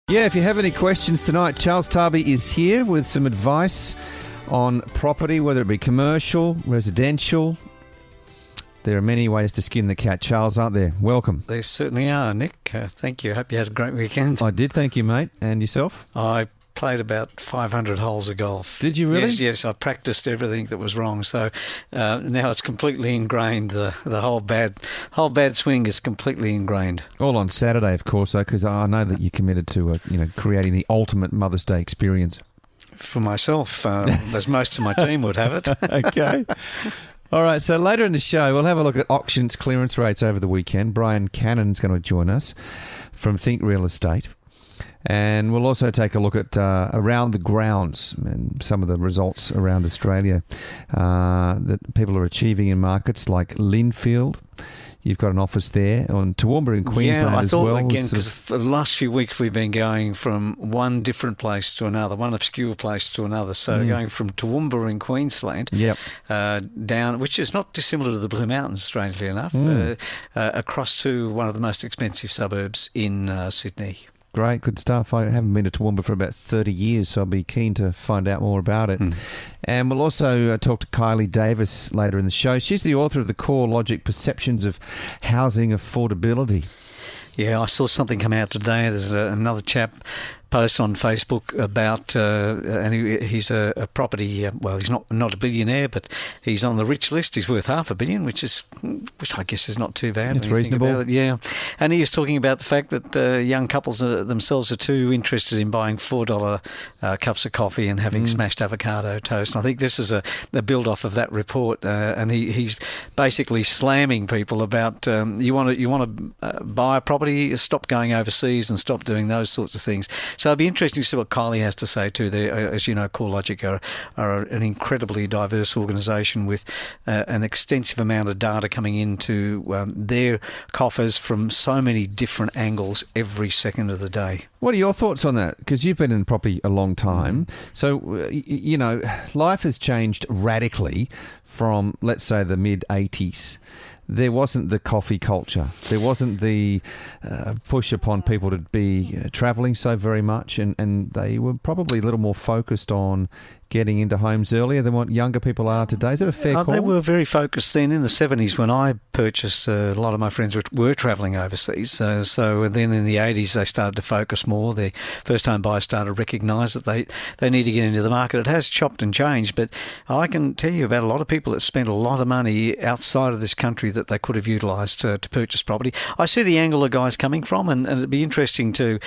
Yeah, if you have any questions tonight, Charles Tarbey is here with some advice on property, whether it be commercial, residential. There are many ways to skin the cat, Charles, aren't there? Welcome. There certainly are, Nick. Thank you. Hope you had a great weekend. I did, thank you, mate. And yourself? I played about 500 holes of golf. Did you really? Yes, I practiced everything that was wrong. So now it's completely ingrained. The whole bad swing is completely ingrained. All on Saturday, of course, though, because I know that you're committed to creating the ultimate Mother's Day experience. For myself, as most of my team would have it. Okay. All right, so later in the show, we'll have a look at auctions clearance rates over the weekend. Brian Cannan's going to join us from Think Real Estate. And we'll also take a look at around the grounds and some of the results around Australia that people are achieving in markets like Lindfield. You've got an office there on Toowoomba in Queensland as well. Yeah, I thought again, because for the last few weeks we've been going from one different place to another, one obscure place to another. So going from Toowoomba in Queensland down, which is not dissimilar to the Blue Mountains, strangely enough, across to one of the most expensive suburbs in Sydney. Great, good stuff. I haven't been to Toowoomba for about 30 years, so I'll be keen to find out more about it. And we'll also talk to Kylie Davis later in the show. She's the author of the CoreLogic Perceptions of Housing Affordability. Yeah, I saw something come out today. There's another chap post on Facebook about, and he's a property, well, he's not a billionaire, but he's on the rich list. He's worth $500 million, which I guess is not too bad. It's reasonable. Yeah. And he was talking about the fact that young couples themselves are too interested in buying $4 cups of coffee and having smashed avocado toast. And I think this is a build-off of that report, and he's basically slamming people about you want to buy a property, stop going overseas and stop doing those sorts of things. So it'll be interesting to see what Kylie has to say too. As you know, CoreLogic are an incredibly diverse organisation with an extensive amount of data coming into their coffers from so many different angles every second of the day. What are your thoughts on that? Because you've been in property a long time. So, life has changed radically from, let's say, the mid-'80s. There wasn't the coffee culture. There wasn't the push upon people to be travelling so very much, and they were probably a little more focused on getting into homes earlier than what younger people are today. Is that a fair call? They were very focused then. In the 70s, when I purchased, a lot of my friends were travelling overseas. So then in the 80s, they started to focus more. The first-time buyers started to recognise that they need to get into the market. It has chopped and changed, but I can tell you about a lot of people that spent a lot of money outside of this country that they could have utilised to purchase property. I see the angle the guy's coming from, and it'd be interesting to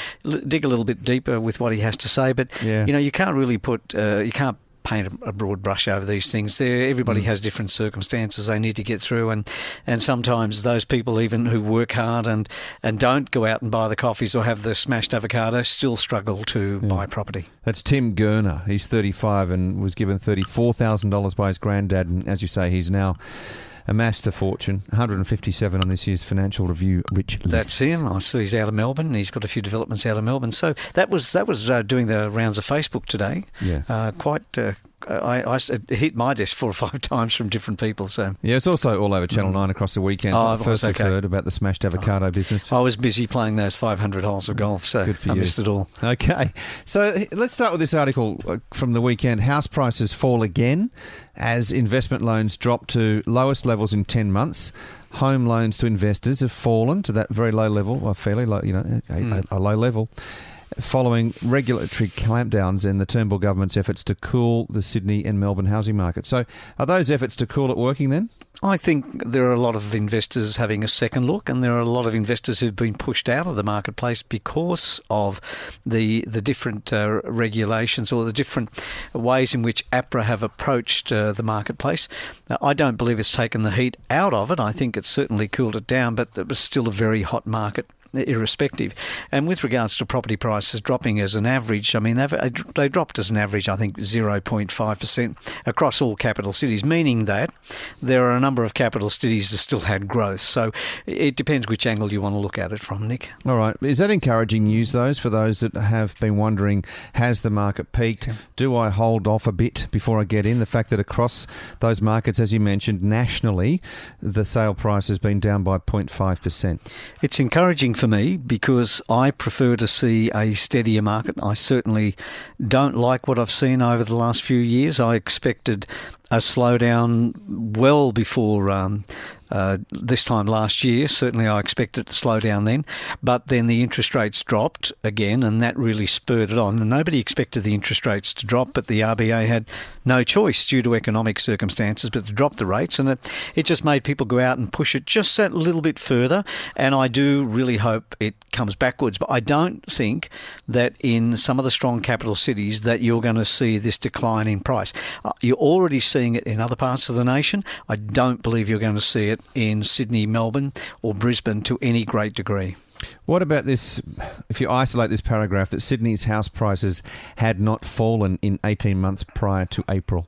dig a little bit deeper with what he has to say. But you can't really you can't paint a broad brush over these things. Everybody has different circumstances they need to get through, and sometimes those people even who work hard and don't go out and buy the coffees or have the smashed avocado still struggle to buy property. That's Tim Gurner. He's 35 and was given $34,000 by his granddad, and as you say, he's now amassed a fortune, 157 on this year's Financial Review rich list. That's him. I see he's out of Melbourne. He's got a few developments out of Melbourne. So that was doing the rounds of Facebook today. Yeah. I hit my desk 4 or 5 times from different people. So yeah, it's also all over Channel 9 across the weekend. First I've heard about the smashed avocado business. I was busy playing those 500 holes of golf, so I missed it all. Okay, so let's start with this article from the weekend. House prices fall again as investment loans drop to lowest levels in 10 months. Home loans to investors have fallen to that very low level, or fairly low, a low level, following regulatory clampdowns and the Turnbull government's efforts to cool the Sydney and Melbourne housing market. So are those efforts to cool it working then? I think there are a lot of investors having a second look, and there are a lot of investors who've been pushed out of the marketplace because of the different regulations or the different ways in which APRA have approached the marketplace. Now, I don't believe it's taken the heat out of it. I think it's certainly cooled it down, but it was still a very hot market irrespective. And with regards to property prices dropping as an average, I mean, they dropped as an average, I think, 0.5% across all capital cities, meaning that there are a number of capital cities that still had growth. So it depends which angle you want to look at it from, Nick. All right. Is that encouraging news, though, for those that have been wondering, has the market peaked? Do I hold off a bit before I get in? The fact that across those markets, as you mentioned, nationally, the sale price has been down by 0.5%. It's encouraging for me because I prefer to see a steadier market. I certainly don't like what I've seen over the last few years. I expected a slowdown well before this time last year. Certainly I expected to slow down then, but then the interest rates dropped again and that really spurred it on. And nobody expected the interest rates to drop, but the RBA had no choice due to economic circumstances but to drop the rates, and it just made people go out and push it just that little bit further, and I do really hope it comes backwards. But I don't think that in some of the strong capital cities that you're going to see this decline in price. You're already seeing it in other parts of the nation. I don't believe you're going to see it in Sydney, Melbourne or Brisbane to any great degree. What about this, if you isolate this paragraph, that Sydney's house prices had not fallen in 18 months prior to April?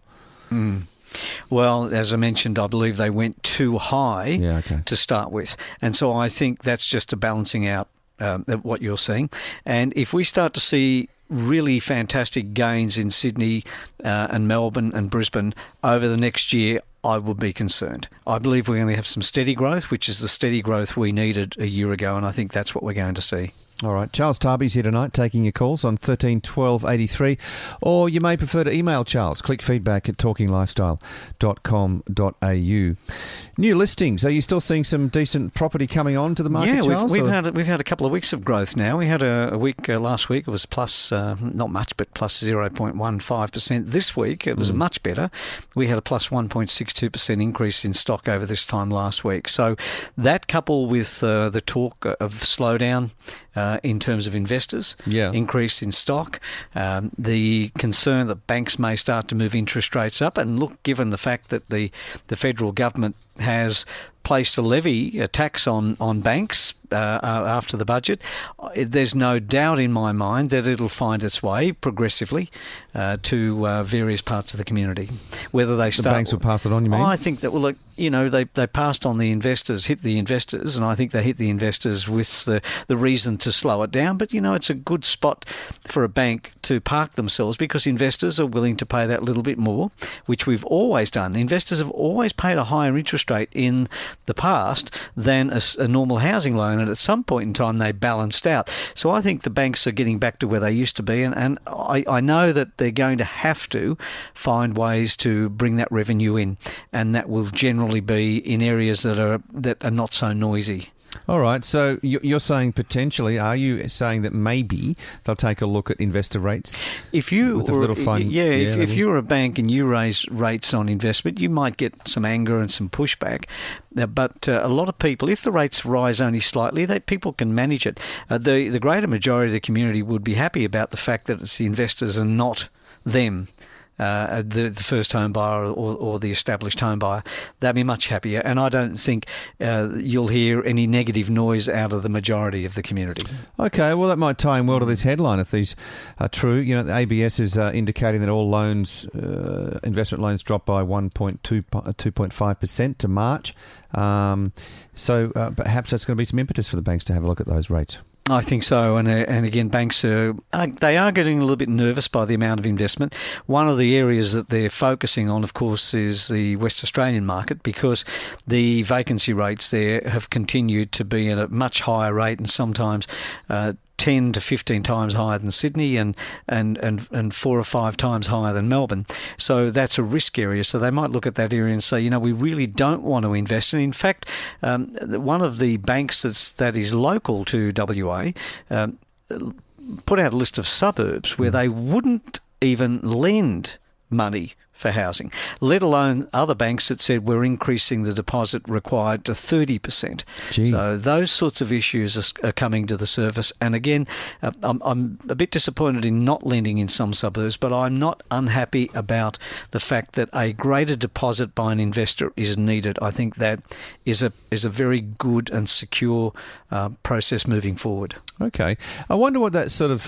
Well, as I mentioned, I believe they went too high to start with. And so I think that's just a balancing out of what you're seeing. And if we start to see really fantastic gains in Sydney and Melbourne and Brisbane over the next year, I would be concerned. I believe we're going to have some steady growth, which is the steady growth we needed a year ago, and I think that's what we're going to see. All right. Charles Tarbey's here tonight taking your calls on 13 12 83, or you may prefer to email Charles. Click feedback at talkinglifestyle.com.au. New listings. Are you still seeing some decent property coming on to the market, Charles? We've had a couple of weeks of growth now. We had a week last week. It was plus, not much, but plus 0.15%. This week it was much better. We had a plus 1.62% increase in stock over this time last week. So that coupled with the talk of slowdown in terms of investors, increase in stock, the concern that banks may start to move interest rates up. And look, given the fact that the federal government has placed a tax on banks after the budget, there's no doubt in my mind that it'll find its way progressively to various parts of the community. Whether they start, the banks will pass it on, you mean? I think that, well, look, they passed on the investors, hit the investors, and I think they hit the investors with the reason to slow it down. But, it's a good spot for a bank to park themselves because investors are willing to pay that little bit more, which we've always done. Investors have always paid a higher interest rate in the past than a normal housing loan, and at some point in time they balanced out. So I think the banks are getting back to where they used to be, and I know that they're going to have to find ways to bring that revenue in, and that will generally be in areas that are not so noisy. All right, so you're saying potentially, are you saying that maybe they'll take a look at investor rates? If you were a bank and you raise rates on investment, you might get some anger and some pushback. But a lot of people, if the rates rise only slightly, people can manage it. The greater majority of the community would be happy about the fact that it's the investors and not them. The first home buyer or the established home buyer, they'll be much happier. And I don't think you'll hear any negative noise out of the majority of the community. Okay, well, that might tie in well to this headline if these are true. The ABS is indicating that all loans, investment loans, dropped by 2.5% to March. So perhaps that's going to be some impetus for the banks to have a look at those rates. I think so, and again, banks they are getting a little bit nervous by the amount of investment. One of the areas that they're focusing on, of course, is the West Australian market, because the vacancy rates there have continued to be at a much higher rate, and sometimes 10 to 15 times higher than Sydney and 4 or 5 times higher than Melbourne. So that's a risk area. So they might look at that area and say, we really don't want to invest. And in fact, one of the banks that is local to WA put out a list of suburbs where they wouldn't even lend money for housing, let alone other banks that said we're increasing the deposit required to 30%. Gee. So those sorts of issues are coming to the surface. And again, I'm a bit disappointed in not lending in some suburbs, but I'm not unhappy about the fact that a greater deposit by an investor is needed. I think that is a very good and secure process moving forward. Okay. I wonder what that sort of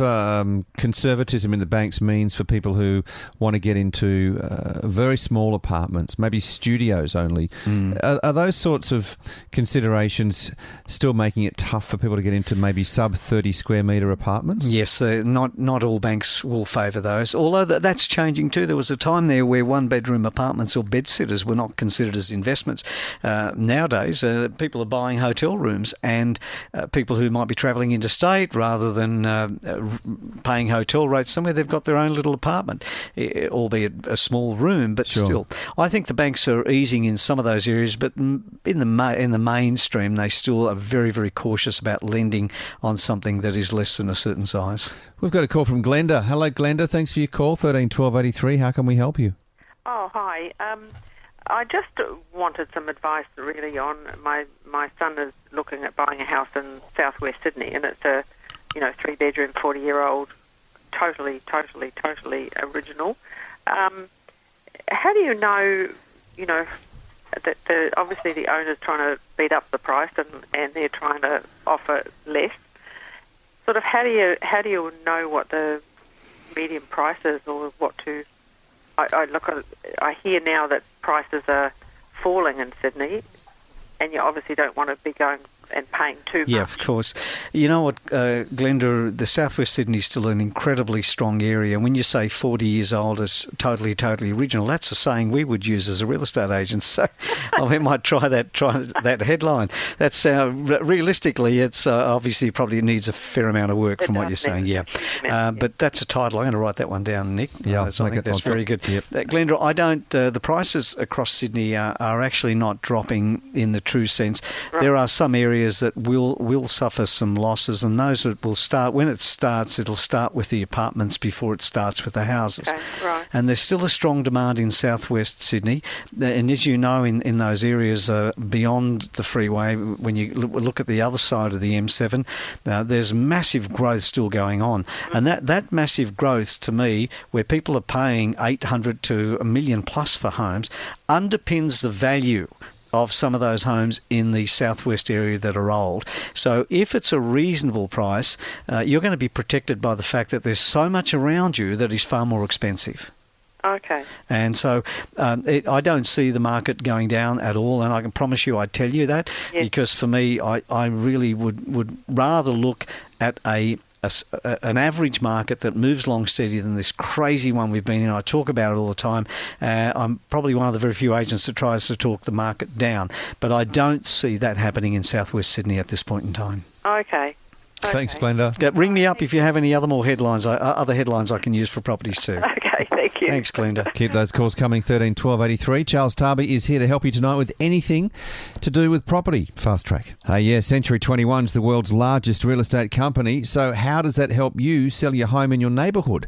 conservatism in the banks means for people who want to get into very small apartments, maybe studios only. Are those sorts of considerations still making it tough for people to get into maybe sub 30 square metre apartments? Yes, not all banks will favour those, although that's changing too. There was a time there where one-bedroom apartments or bedsitters were not considered as investments. Nowadays, people are buying hotel rooms, and people who might be travelling interstate rather than paying hotel rates somewhere, they've got their own little apartment, albeit a small room, but still. I think the banks are easing in some of those areas, but in the mainstream, they still are very, very cautious about lending on something that is less than a certain size. We've got a call from Glenda. Hello, Glenda. Thanks for your call, 13 12 83. How can we help you? Oh, hi. I just wanted some advice really on my son is looking at buying a house in southwest Sydney, and it's a 3-bedroom, 40-year-old, totally original. How do you know that obviously the owner's trying to beat up the price and they're trying to offer less? Sort of how do you know what the medium price is, or what to? I hear now that prices are falling in Sydney, and you obviously don't want to be going and paying too much. Yeah, of course. You know what, Glenda, the southwest Sydney is still an incredibly strong area. When you say 40 years old is totally original, that's a saying we would use as a real estate agent. So we might try that headline. That's realistically, it's obviously probably needs a fair amount of work from what you're saying. Yeah, but that's a title. I'm going to write that one down, Nick. Yeah, so I think that's very good. Yep. Glenda, I don't. The prices across Sydney are actually not dropping in the true sense. Right. There are some areas that will suffer some losses, and those that will start, when it starts, it'll start with the apartments before it starts with the houses. Okay, right. And there's still a strong demand in southwest Sydney, and as you know, in those areas beyond the freeway, when you look at the other side of the M7, there's massive growth still going on. And that massive growth, to me, where people are paying 800 to $1 million plus for homes, underpins the value of some of those homes in the southwest area that are old. So if it's a reasonable price, you're going to be protected by the fact that there's so much around you that is far more expensive. Okay. And so I don't see the market going down at all, and I can promise you I'd tell you that, because for me, I really would rather look at an average market that moves along steady than this crazy one we've been in. I talk about it all the time. I'm probably one of the very few agents that tries to talk the market down, but I don't see that happening in southwest Sydney at this point in time. Okay. Thanks, Glenda. Ring me up if you have any other headlines I can use for properties too. Okay, thank you. Thanks, Glenda. Keep those calls coming, 13 12 83. Charles Tarbey is here to help you tonight with anything to do with property. Fast track. Century 21 is the world's largest real estate company. So how does that help you sell your home in your neighbourhood?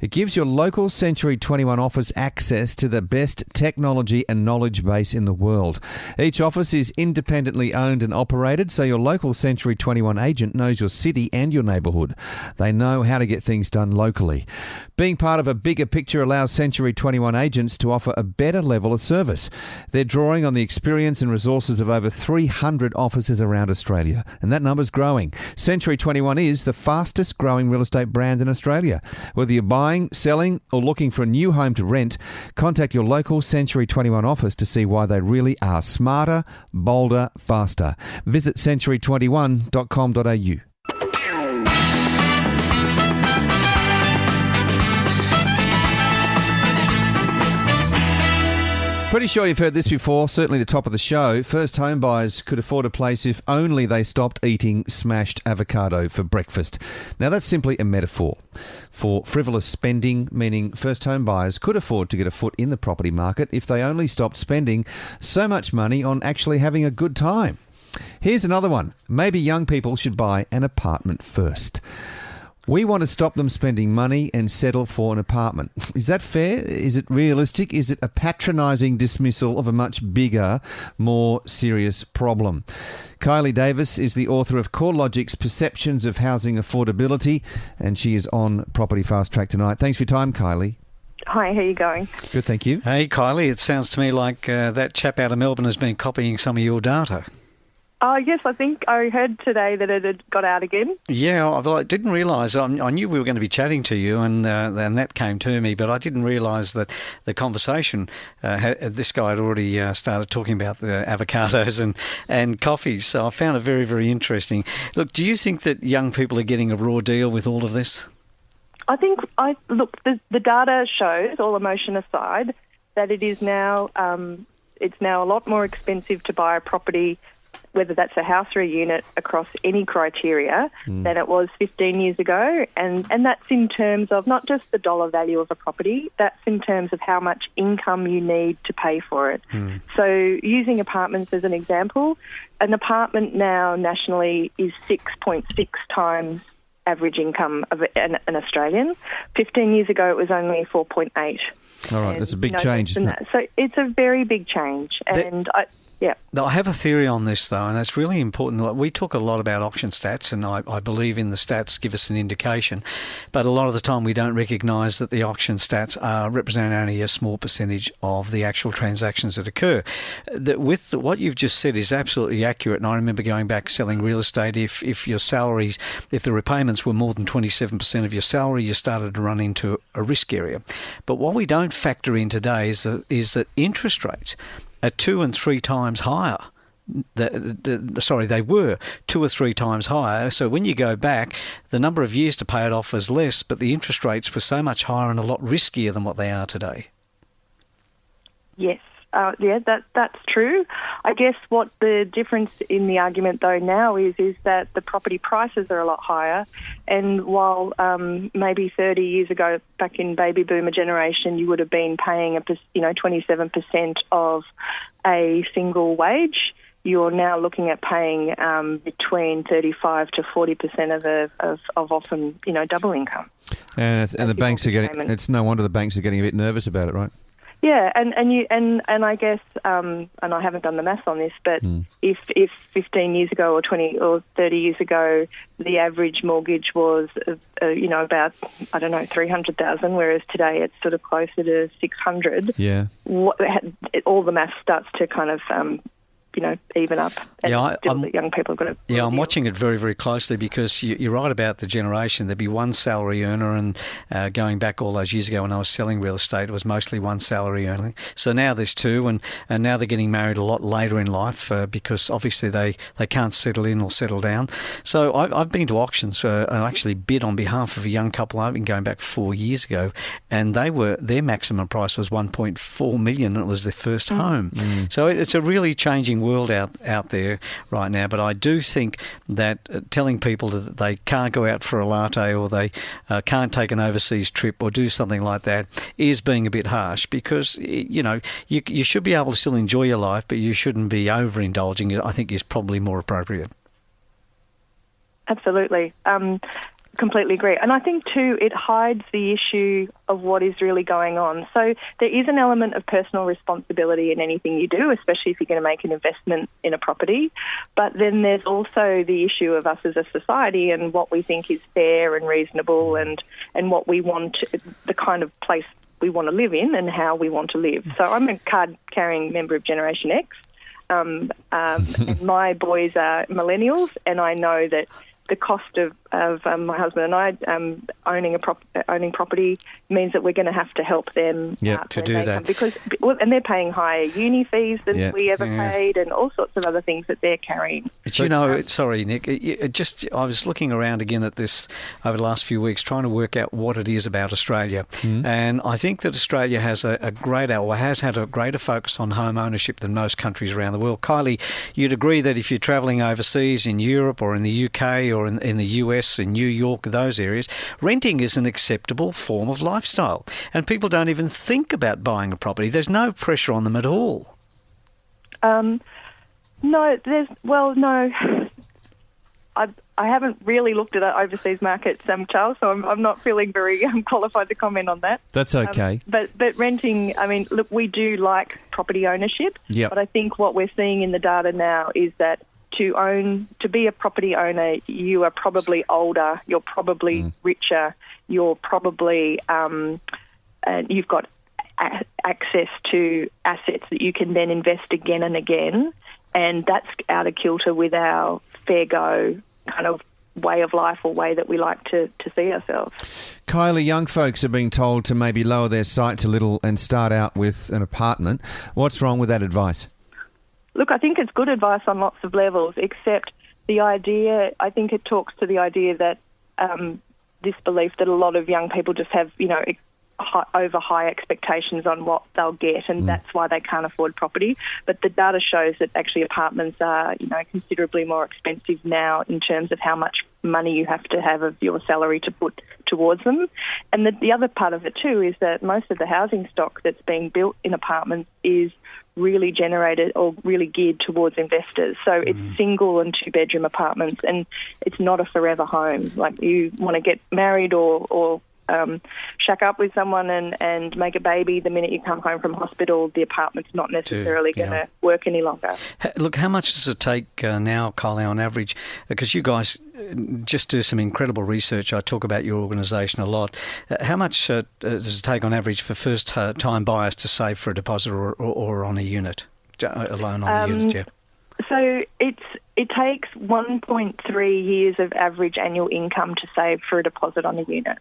It gives your local Century 21 office access to the best technology and knowledge base in the world. Each office is independently owned and operated, so your local Century 21 agent knows your city and your neighbourhood. They know how to get things done locally. Being part of a bigger picture allows Century 21 agents to offer a better level of service. They're drawing on the experience and resources of over 300 offices around Australia, and that number's growing. Century 21 is the fastest growing real estate brand in Australia. Whether you're buying, selling, or looking for a new home to rent, contact your local Century 21 office to see why they really are smarter, bolder, faster. Visit century21.com.au. Pretty sure you've heard this before, certainly the top of the show. First home buyers could afford a place if only they stopped eating smashed avocado for breakfast. Now that's simply a metaphor for frivolous spending, meaning first home buyers could afford to get a foot in the property market if they only stopped spending so much money on actually having a good time. Here's another one. Maybe young people should buy an apartment first. We want to stop them spending money and settle for an apartment. Is that fair? Is it realistic? Is it a patronising dismissal of a much bigger, more serious problem? Kylie Davis is the author of CoreLogic's Perceptions of Housing Affordability, and she is on Property Fast Track tonight. Thanks for your time, Kylie. Hi, how are you going? Good, thank you. Hey, Kylie, it sounds to me like that chap out of Melbourne has been copying some of your data. Yes, I think I heard today that it had got out again. Yeah, I didn't realise. I knew we were going to be chatting to you, and that came to me, but I didn't realise that the conversation, this guy had already started talking about the avocados and coffees, so I found it very, very interesting. Look, do you think that young people are getting a raw deal with all of this? I think, the data shows, all emotion aside, that it is now, it's now a lot more expensive to buy a property, whether that's a house or a unit, across any criteria than it was 15 years ago. And that's in terms of not just the dollar value of a property, that's in terms of how much income you need to pay for it. So using apartments as an example, an apartment now nationally is 6.6 times average income of an Australian. 15 years ago, it was only 4.8. All right, that's a big change, isn't it? So it's a very big change. And I have a theory on this, though, and it's really important. We talk a lot about auction stats, and I believe in the stats give us an indication, but a lot of the time we don't recognise that the auction stats represent only a small percentage of the actual transactions that occur. That with what you've just said is absolutely accurate, and I remember going back selling real estate. If your salaries, if the repayments were more than 27% of your salary, you started to run into a risk area. But what we don't factor in today is that interest rates are 2 and 3 times higher. They were 2 or 3 times higher. So when you go back, the number of years to pay it off was less, but the interest rates were so much higher and a lot riskier than what they are today. Yes. That's true. I guess what the difference in the argument, though, now is that the property prices are a lot higher. And while maybe 30 years ago, back in baby boomer generation, you would have been paying 27% of a single wage, you're now looking at paying between 35 to 40% of often double income. And the banks are getting. It's no wonder the banks are getting a bit nervous about it, right? Yeah, and I guess, and I haven't done the maths on this, but if 15 years ago or 20 or 30 years ago, the average mortgage was, about, 300,000, whereas today it's sort of closer to 600. Yeah. All the maths starts to kind of, even up. And young people have got to. Yeah, I'm watching it very, very closely because you're right about the generation. There'd be one salary earner, and going back all those years ago when I was selling real estate, it was mostly one salary earner. So now there's two, and now they're getting married a lot later in life because obviously they can't settle in or settle down. So I've been to auctions and actually bid on behalf of a young couple. I've been going back 4 years ago, and their maximum price was 1.4 million, and it was their first home. So it's a really changing world out there right now, but I do think that telling people that they can't go out for a latte or they can't take an overseas trip or do something like that is being a bit harsh, because you should be able to still enjoy your life, but you shouldn't be overindulging. I think is probably more appropriate. Absolutely. Completely agree. And I think, too, it hides the issue of what is really going on. So there is an element of personal responsibility in anything you do, especially if you're going to make an investment in a property. But then there's also the issue of us as a society and what we think is fair and reasonable and what we want, the kind of place we want to live in and how we want to live. So I'm a card-carrying member of Generation X. And my boys are millennials, and I know that the cost of my husband and I owning property means that we're going to have to help them to do that, and they're paying higher uni fees than we ever paid, and all sorts of other things that they're carrying. But sorry, Nick, I was looking around again at this over the last few weeks, trying to work out what it is about Australia, and I think that Australia has has had a greater focus on home ownership than most countries around the world. Kylie, you'd agree that if you're travelling overseas in Europe or in the UK or in the US, in New York, those areas, renting is an acceptable form of lifestyle, and people don't even think about buying a property. There's no pressure on them at all. No. I haven't really looked at overseas markets, Charles, so I'm not feeling very qualified to comment on that. That's okay. But renting, look, we do like property ownership, but I think what we're seeing in the data now is that to be a property owner, you are probably older, you're probably richer, you're probably you've got access to assets that you can then invest again and again. and that's out of kilter with our fair go kind of way of life or way that we like to see ourselves. Kylie, young folks are being told to maybe lower their sights a little and start out with an apartment. What's wrong with that advice? Look, I think it's good advice on lots of levels, except the idea, I think it talks to the idea that this belief that a lot of young people just have, over high expectations on what they'll get, and that's why they can't afford property. But the data shows that actually apartments are, considerably more expensive now in terms of how much money you have to have of your salary to put towards them. And the other part of it too is that most of the housing stock that's being built in apartments is really generated or really geared towards investors. So it's single and 2-bedroom apartments, and it's not a forever home. Like, you want to get married or shack up with someone and make a baby the minute you come home from hospital, the apartment's not necessarily going to work any longer. Look, how much does it take now, Kylie, on average? Because you guys just do some incredible research. I talk about your organisation a lot. How much does it take on average for first-time buyers to save for a deposit or on a unit, a loan on a unit, Jeff? So it takes 1.3 years of average annual income to save for a deposit on a unit.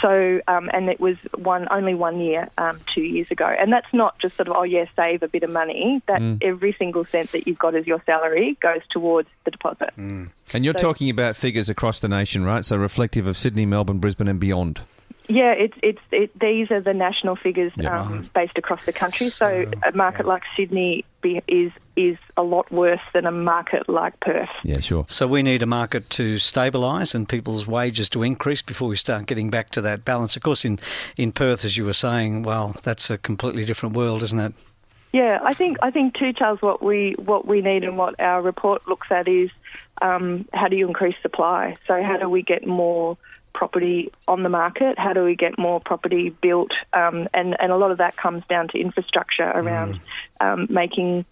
So, and it was only 1 year 2 years ago. And that's not just sort of, save a bit of money. That every single cent that you've got as your salary goes towards the deposit. And you're talking about figures across the nation, right? So reflective of Sydney, Melbourne, Brisbane and beyond. Yeah, these are the national figures based across the country. So a market like Sydney is a lot worse than a market like Perth. Yeah, sure. So we need a market to stabilise and people's wages to increase before we start getting back to that balance. Of course, in Perth, as you were saying, well, that's a completely different world, isn't it? Yeah, I think too, Charles, what we need and what our report looks at is how do you increase supply? So how do we get more property on the market? How do we get more property built? And a lot of that comes down to infrastructure around making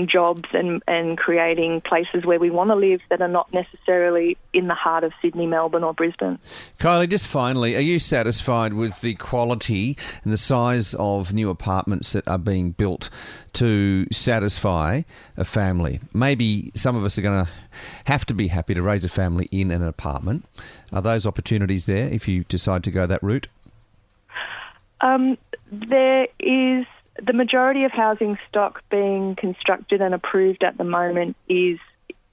jobs and creating places where we want to live that are not necessarily in the heart of Sydney, Melbourne or Brisbane. Kylie, just finally, are you satisfied with the quality and the size of new apartments that are being built to satisfy a family? Maybe some of us are going to have to be happy to raise a family in an apartment. Are those opportunities there if you decide to go that route? There is. The majority of housing stock being constructed and approved at the moment is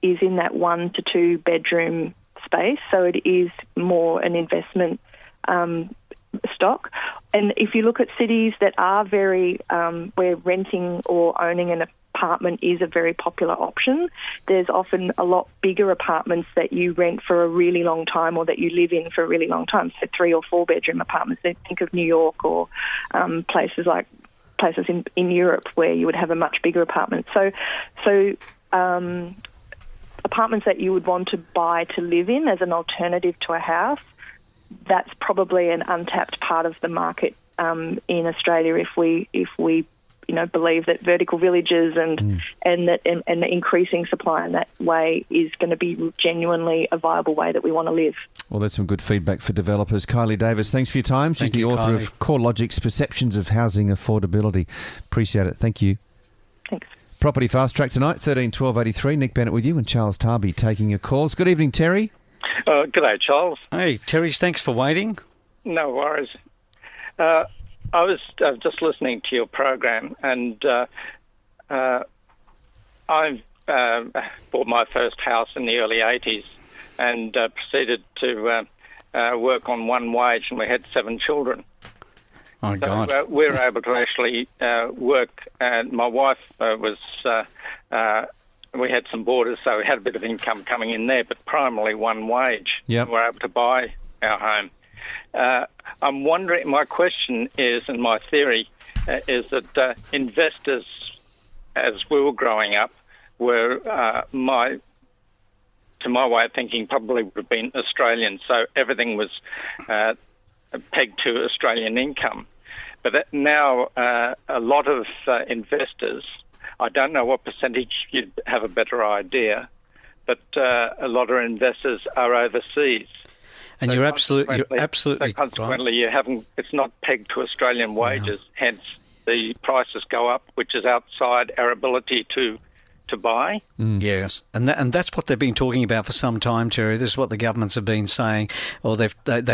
in that 1 to 2 bedroom space, so it is more an investment stock. And if you look at cities that are very where renting or owning an apartment is a very popular option, there's often a lot bigger apartments that you rent for a really long time or that you live in for a really long time, so 3 or 4 bedroom apartments. Think of New York or places in Europe where you would have a much bigger apartment. So apartments that you would want to buy to live in as an alternative to a house, that's probably an untapped part of the market in Australia if we believe that vertical villages and the increasing supply in that way is going to be genuinely a viable way that we want to live. Well, that's some good feedback for developers. Kylie Davis, thanks for your time. She's the author of CoreLogic's Perceptions of Housing Affordability. Appreciate it. Thank you. Thanks. Property Fast Track tonight, 13 12 83. Nick Bennett with you and Charles Tarbey taking your calls. Good evening, Terry. G'day, Charles. Hey, Terry, thanks for waiting. No worries. I was just listening to your program, and I bought my first house in the early 80s and proceeded to work on one wage, and we had 7 children. Oh, God. So we were able to actually work, and my wife we had some boarders, so we had a bit of income coming in there, but primarily one wage. Yep. We were able to buy our home. I'm wondering, my question is, and my theory is that investors, as we were growing up, were, to my way of thinking, probably would have been Australian, so everything was pegged to Australian income. But now a lot of investors, I don't know what percentage, you'd have a better idea, but a lot of investors are overseas. And so you're absolutely so consequently, right. It's not pegged to Australian wages. Hence, the prices go up, which is outside our ability to to buy. Yes, and that's what they've been talking about for some time, Terry. This is what the governments have been saying. Or they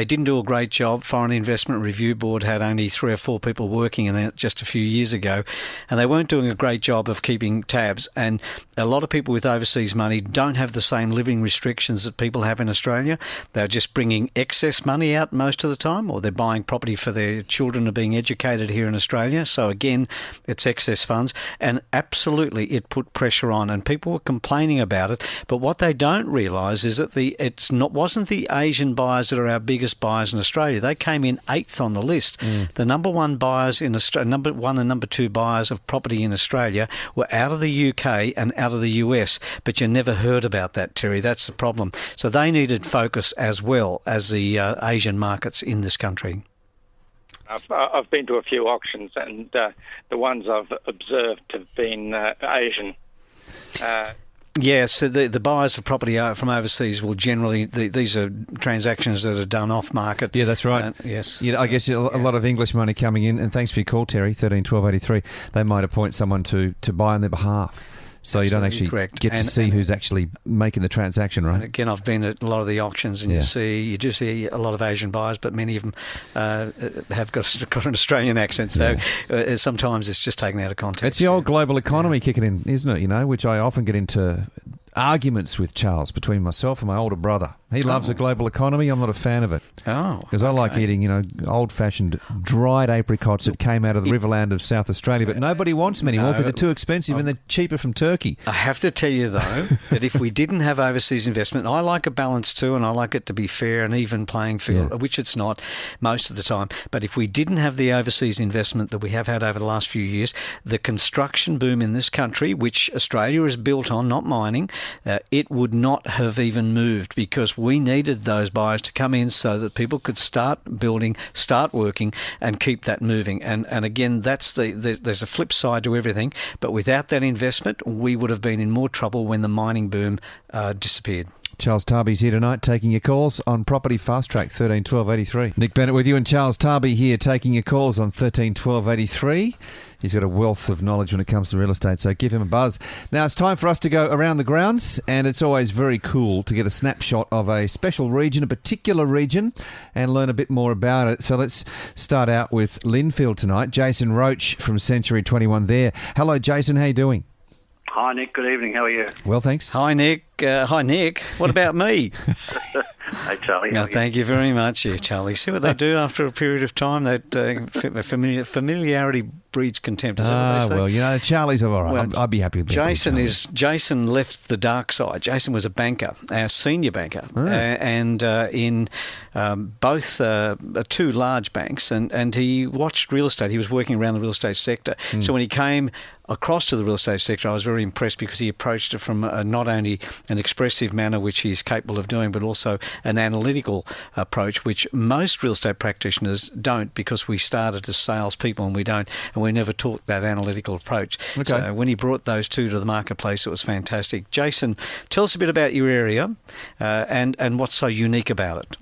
didn't do a great job. Foreign Investment Review Board had only 3 or 4 people working in it just a few years ago, and they weren't doing a great job of keeping tabs. And a lot of people with overseas money don't have the same living restrictions that people have in Australia. They're just bringing excess money out most of the time, or they're buying property for their children are being educated here in Australia. So again, it's excess funds, and absolutely it put pressure on, and people were complaining about it. But what they don't realise is that wasn't the Asian buyers that are our biggest buyers in Australia. They came in 8th on the list. The number 1 buyers in Australia, number 1 and number 2 buyers of property in Australia were out of the UK and out of the US. But you never heard about that, Terry. That's the problem. So they needed focus as well as the Asian markets in this country. I've been to a few auctions, and the ones I've observed have been Asian. Yes, so the buyers of property from overseas will generally, these are transactions that are done off market. Yeah, that's right. Yes. Yeah, I guess a lot of English money coming in, and thanks for your call, Terry, 13 12 83. They might appoint someone to buy on their behalf. So you don't actually get to see who's actually making the transaction, right? And again, I've been at a lot of the auctions, and you do see a lot of Asian buyers, but many of them have got an Australian accent. So sometimes it's just taken out of context. It's the old global economy kicking in, isn't it? You know, which I often get into arguments with Charles between myself and my older brother. He loves the global economy. I'm not a fan of it. Oh, because I like eating, old-fashioned dried apricots that came out of the riverland of South Australia, but nobody wants them anymore because they're too expensive and they're cheaper from Turkey. I have to tell you, though, that if we didn't have overseas investment, I like a balance too, and I like it to be fair and even playing field, which it's not most of the time. But if we didn't have the overseas investment that we have had over the last few years, the construction boom in this country, which Australia is built on, not mining, it would not have even moved, because we needed those buyers to come in so that people could start building, start working, and keep that moving. And again, there's a flip side to everything. But without that investment, we would have been in more trouble when the mining boom disappeared. Charles Tarbey's here tonight taking your calls on Property Fast Track 13 12 83. Nick Bennett with you, and Charles Tarbey here taking your calls on 13 12 83. He's got a wealth of knowledge when it comes to real estate, so give him a buzz. Now it's time for us to go around the grounds, and it's always very cool to get a snapshot of a special region, a particular region, and learn a bit more about it. So let's start out with Lindfield tonight. Jason Roach from Century 21 there. Hello, Jason. How you doing? Hi, Nick. Good evening. How are you? Well, thanks. Hi, Nick. Hi, Nick. What about me? Hey, Charlie. No, thank you very much, Charlie. See what they do after a period of time? That familiarity breeds contempt. Is that what they say? Well, Charlie's all right. Well, I'd be happy with that. Jason left the dark side. Jason was a banker, our senior banker, and in both 2 large banks, and he watched real estate. He was working around the real estate sector. So when he came across to the real estate sector, I was very impressed because he approached it from not only an expressive manner, which he's capable of doing, but also an analytical approach, which most real estate practitioners don't, because we started as salespeople and we never taught that analytical approach. Okay. So when he brought those 2 to the marketplace, it was fantastic. Jason, tell us a bit about your area and what's so unique about it.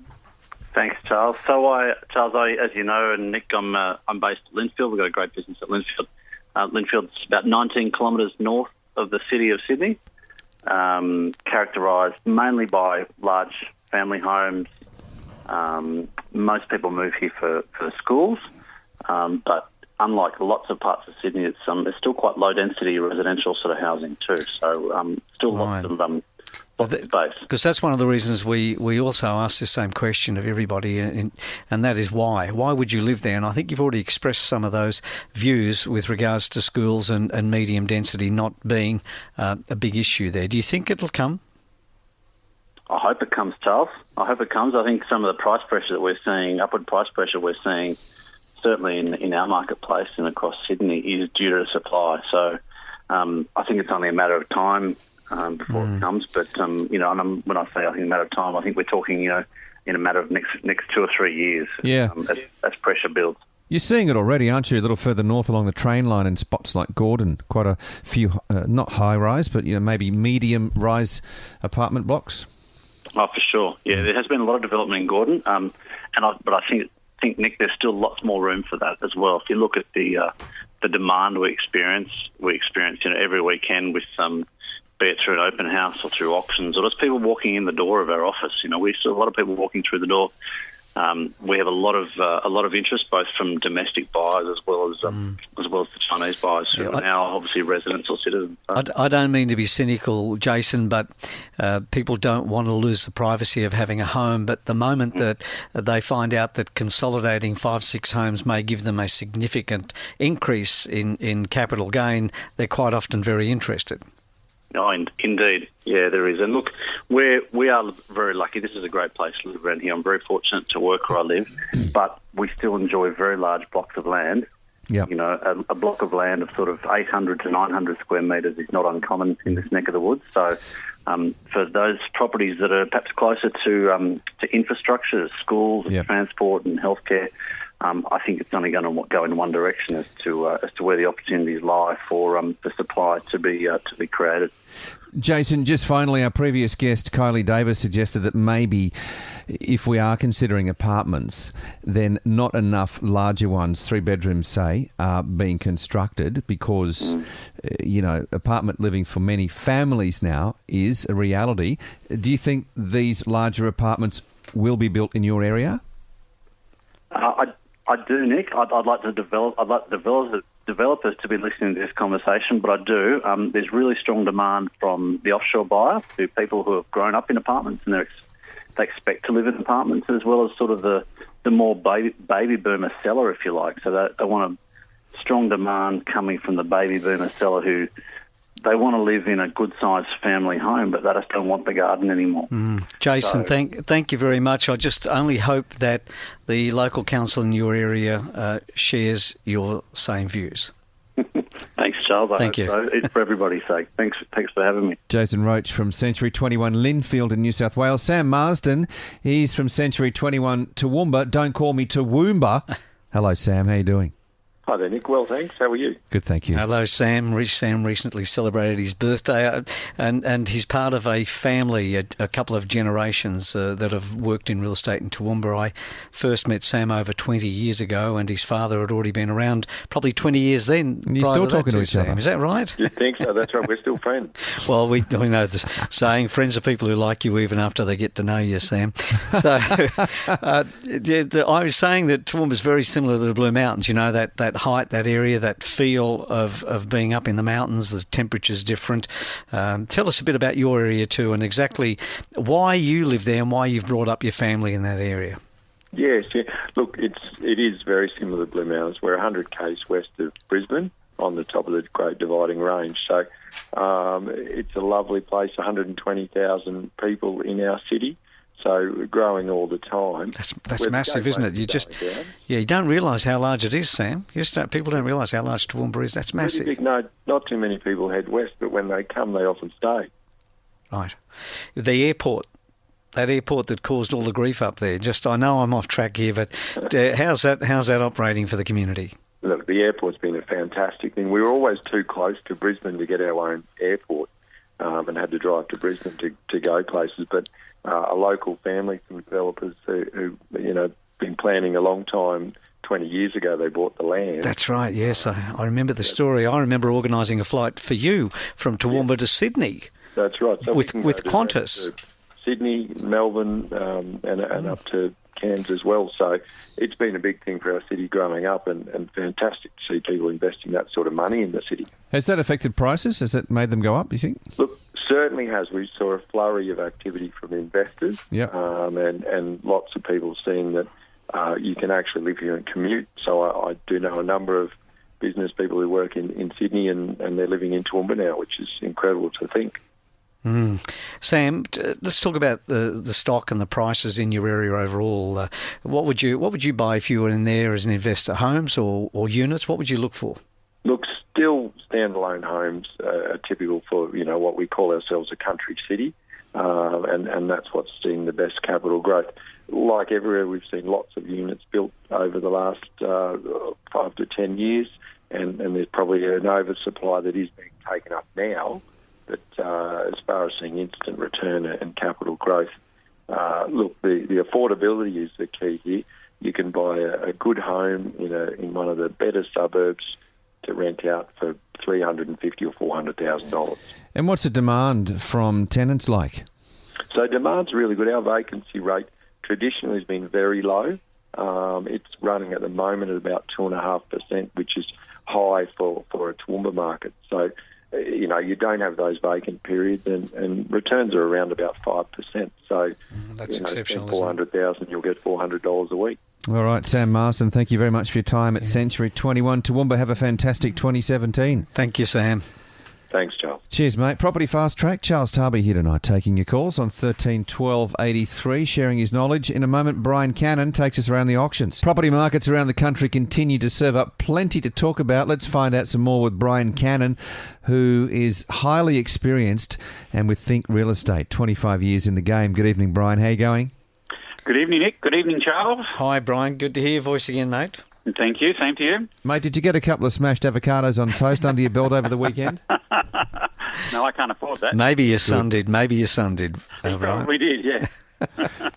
Thanks, Charles. So, as you know, and Nick, I'm based at Lindfield. We've got a great business at Lindfield. Lindfield's about 19 kilometres north of the city of Sydney, characterised mainly by large family homes. Most people move here for schools, but unlike lots of parts of Sydney, it's still quite low-density residential sort of housing too. So still lots of space. Because that's one of the reasons we also ask the same question of everybody, and that is why. Why would you live there? And I think you've already expressed some of those views with regards to schools and medium density not being a big issue there. Do you think it'll come? I hope it comes, Charles. I hope it comes. I think some of the price pressure that we're seeing, upward price pressure we're seeing, certainly in our marketplace and across Sydney, is due to supply. So I think it's only a matter of time before it comes. But, when I say I think a matter of time, I think we're talking, in a matter of next 2 or 3 years as pressure builds. You're seeing it already, aren't you? A little further north along the train line in spots like Gordon. Quite a few, not high-rise, but maybe medium-rise apartment blocks. Oh, for sure. Yeah, there has been a lot of development in Gordon, but I think Nick, there's still lots more room for that as well. If you look at the the demand we experience every weekend with be it through an open house or through auctions or just people walking in the door of our office. We see a lot of people walking through the door. We have a lot of interest, both from domestic buyers as well as the Chinese buyers who are now obviously residents or citizens. I don't mean to be cynical, Jason, but people don't want to lose the privacy of having a home. But the moment that they find out that consolidating 5-6 homes may give them a significant increase in capital gain, they're quite often very interested. Oh, indeed. Yeah, there is. And look, we are very lucky. This is a great place to live around here. I'm very fortunate to work where I live, but we still enjoy very large blocks of land. Yep. A block of land of sort of 800 to 900 square metres is not uncommon in this neck of the woods. So for those properties that are perhaps closer to infrastructure, schools, and transport and healthcare, I think it's only going to go in one direction as to where the opportunities lie for supply to be created. Jason, just finally, our previous guest, Kylie Davis, suggested that maybe if we are considering apartments, then not enough larger ones, 3 bedrooms, say, are being constructed because, apartment living for many families now is a reality. Do you think these larger apartments will be built in your area? I do, Nick. I'd like the developers to be listening to this conversation, but I do. There's really strong demand from the offshore buyer, people who have grown up in apartments and they expect to live in apartments, as well as sort of the more baby boomer seller, if you like. So they want a strong demand coming from the baby boomer seller who they want to live in a good-sized family home, but they just don't want the garden anymore. Jason, thank you very much. I just only hope that the local council in your area shares your same views. Thanks, Charles. Thank you. So. It's for everybody's sake. Thanks for having me. Jason Roach from Century 21 Lindfield in New South Wales. Sam Marsden, he's from Century 21 Toowoomba. Don't call me Toowoomba. Hello, Sam. How you doing? Hi there, Nick. Well, thanks. How are you? Good, thank you. Hello, Sam. Sam recently celebrated his birthday, and he's part of a family, a couple of generations that have worked in real estate in Toowoomba. I first met Sam over 20 years ago, and his father had already been around probably 20 years then. And you're still talking to each other. Is that right? You think so? That's right. We're still friends. Well, we know this saying, friends are people who like you even after they get to know you, Sam. So I was saying that Toowoomba is very similar to the Blue Mountains, that height, that area, that feel of being up in the mountains, the temperature's different. Tell us a bit about your area too and exactly why you live there and why you've brought up your family in that area. Yes, yeah. Look, it is very similar to Blue Mountains. We're 100 k's west of Brisbane on the top of the Great Dividing Range. So it's a lovely place, 120,000 people in our city. So growing all the time. That's massive, isn't it? You don't realise how large it is, Sam. People don't realise how large Toowoomba is. That's massive. Big, no, not too many people head west, but when they come, they often stay. Right. The airport, that airport that caused all the grief up there. I know I'm off track here, but how's that operating for the community? Look, the airport's been a fantastic thing. We were always too close to Brisbane to get our own airport and had to drive to Brisbane to go places, but a local family, some developers who been planning a long time. 20 years ago, they bought the land. That's right, yes. I remember the story. I remember organising a flight for you from Toowoomba to Sydney. That's right. So with Qantas. Sydney, Melbourne, and up to Cairns as well. So it's been a big thing for our city growing up and fantastic to see people investing that sort of money in the city. Has that affected prices? Has it made them go up, do you think? Look, certainly has. We saw a flurry of activity from investors and lots of people seeing that you can actually live here and commute. So I do know a number of business people who work in Sydney and they're living in Toowoomba now, which is incredible to think. Sam, let's talk about the stock and the prices in your area overall. What would you buy if you were in there as an investor? Homes or units? What would you look for? Look, still standalone homes are typical for what we call ourselves a country city, and that's what's seen the best capital growth. Like everywhere, we've seen lots of units built over the last 5 to 10 years, and there's probably an oversupply that is being taken up now. But as far as seeing instant return and capital growth, look, the affordability is the key here. You can buy a good home in one of the better suburbs to rent out for $350,000 or $400,000. And what's the demand from tenants like? So demand's really good. Our vacancy rate traditionally has been very low. It's running at the moment at about 2.5%, which is high for a Toowoomba market. So, you don't have those vacant periods, and returns are around about 5%. So, that's exceptional. $400,000, you'll get $400 a week. All right, Sam Marsden, thank you very much for your time at Century 21 Toowoomba. Have a fantastic 2017. Thank you, Sam. Thanks, Charles. Cheers, mate. Property Fast Track. Charles Tarbey here tonight, taking your calls on 13 12 83, sharing his knowledge. In a moment, Brian Cannan takes us around the auctions. Property markets around the country continue to serve up plenty to talk about. Let's find out some more with Brian Cannan, who is highly experienced and with Think Real Estate, 25 years in the game. Good evening, Brian. How are you going? Good evening, Nick. Good evening, Charles. Hi, Brian. Good to hear your voice again, mate. Thank you. Same to you. Mate, did you get a couple of smashed avocados on toast under your belt over the weekend? No, I can't afford that. Maybe your son did. Probably did, yeah.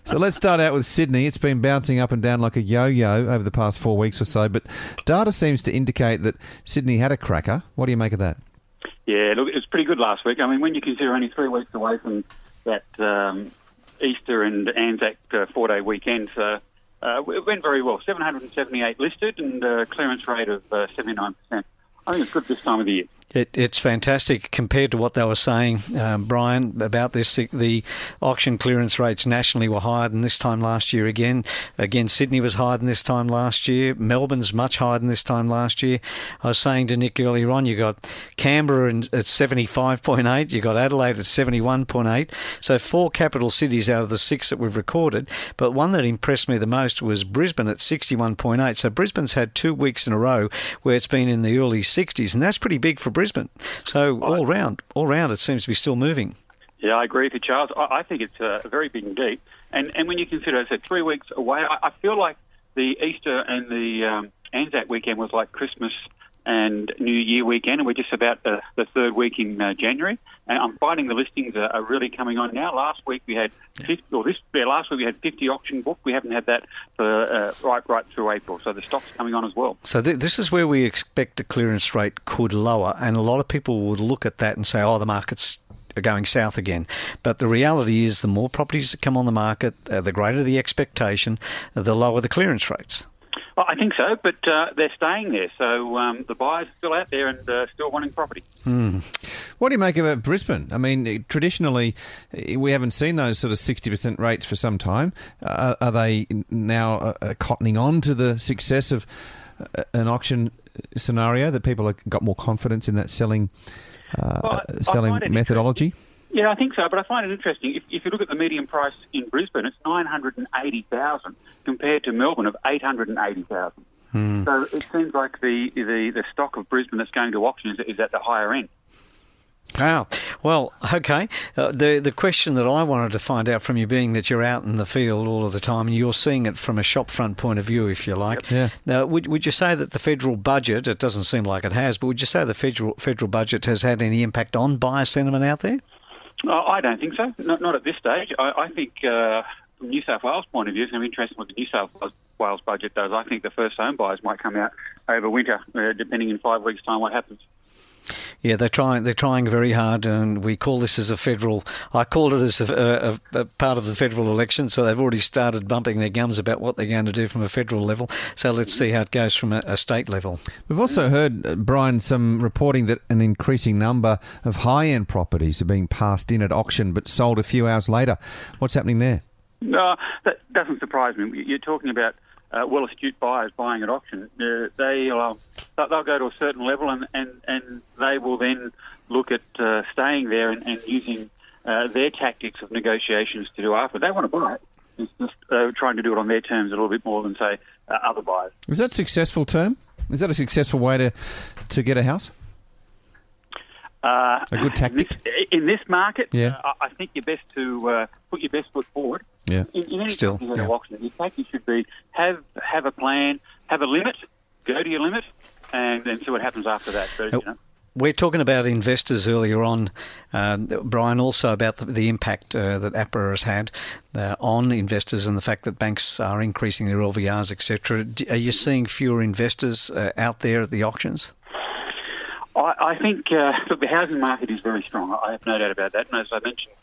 So let's start out with Sydney. It's been bouncing up and down like a yo-yo over the past 4 weeks or so, but data seems to indicate that Sydney had a cracker. What do you make of that? Yeah, look, it was pretty good last week. I mean, when you consider only 3 weeks away from that Easter and Anzac 4-day weekend, it went very well. 778 listed and a clearance rate of 79%. I think it's good this time of the year. It's fantastic compared to what they were saying, Brian, about this. The auction clearance rates nationally were higher than this time last year again. Again, Sydney was higher than this time last year. Melbourne's much higher than this time last year. I was saying to Nick earlier on, you got Canberra at 75.8, you got Adelaide at 71.8. So 4 capital cities out of the 6 that we've recorded. But one that impressed me the most was Brisbane at 61.8. So Brisbane's had 2 weeks in a row where it's been in the early 60s, and that's pretty big for Brisbane. So all round, it seems to be still moving. Yeah, I agree with you, Charles. I think it's very big indeed. And when you consider, I said 3 weeks away, I feel like the Easter and the Anzac weekend was like Christmas and New Year weekend, and we're just about the 3rd week in January. And I'm finding the listings are really coming on now. Last week we had 50, last week we had 50 auction booked. We haven't had that for right through April. So the stock's coming on as well. So this is where we expect the clearance rate could lower, and a lot of people would look at that and say, "Oh, the market's going south again." But the reality is, the more properties that come on the market, the greater the expectation, the lower the clearance rates. Well, I think so, but they're staying there. So the buyers are still out there and still wanting property. What do you make about Brisbane? I mean, traditionally, we haven't seen those sort of 60% rates for some time. Are they now cottoning on to the success of an auction scenario, that people have got more confidence in that selling methodology? Yeah, I think so, but I find it interesting. If you look at the median price in Brisbane, it's $980,000 compared to Melbourne of $880,000. So it seems like the stock of Brisbane that's going to auction is at the higher end. Wow. Well, okay. The question that I wanted to find out from you, being that you're out in the field all of the time and you're seeing it from a shopfront point of view, if you like. Yep. Yeah. Now, would you say that the federal budget, it doesn't seem like it has, but would you say the federal budget has had any impact on buyer sentiment out there? I don't think so. Not at this stage. I think from New South Wales' point of view, it's going to be interesting what the New South Wales budget does. I think the first home buyers might come out over winter, depending in 5 weeks' time what happens. Yeah, they're trying very hard, and we call this as I called it as a part of the federal election, so they've already started bumping their gums about what they're going to do from a federal level. So let's see how it goes from a state level. We've also heard, Brian, some reporting that an increasing number of high-end properties are being passed in at auction but sold a few hours later. What's happening there? No, that doesn't surprise me. You're talking about well-astute buyers buying at auction. They'll go to a certain level and they will then look at staying there and using their tactics of negotiations to do after. They want to buy it. It's just trying to do it on their terms a little bit more than, say, other buyers. Is that a successful term? Is that a successful way to get a house? A good tactic? In this market, yeah. I think you're best to put your best foot forward. Yeah. In any Still, yeah. auction, your tactic should be have a plan, have a limit, go to your limit, and then see what happens after that. But, We're talking about investors earlier on, Brian, also about the impact that APRA has had on investors and the fact that banks are increasing their LVRs, etc. Are you seeing fewer investors out there at the auctions? I think look, the housing market is very strong. I have no doubt about that. And as I mentioned,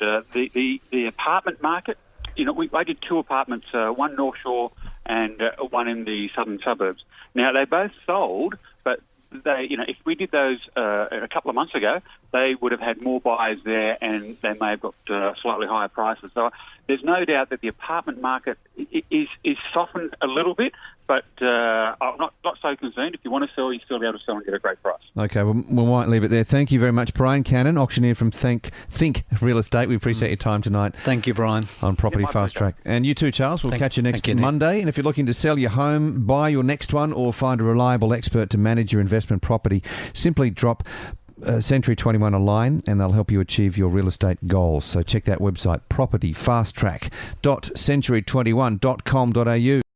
the apartment market, I did 2 apartments, one North Shore and one in the southern suburbs. Now, they both sold, but they, if we did those a couple of months ago, they would have had more buyers there and they may have got slightly higher prices. So there's no doubt that the apartment market is softened a little bit, but I'm not so concerned. If you want to sell, you'll still be able to sell and get a great price. Okay, well, we might leave it there. Thank you very much, Brian Cannan, auctioneer from Think Real Estate. We appreciate your time tonight. Thank you, Brian. On Property Fast Track. And you too, Charles. We'll catch you next Monday. And if you're looking to sell your home, buy your next one, or find a reliable expert to manage your investment property, simply drop Century 21 a line and they'll help you achieve your real estate goals. So check that website, propertyfasttrack.century21.com.au.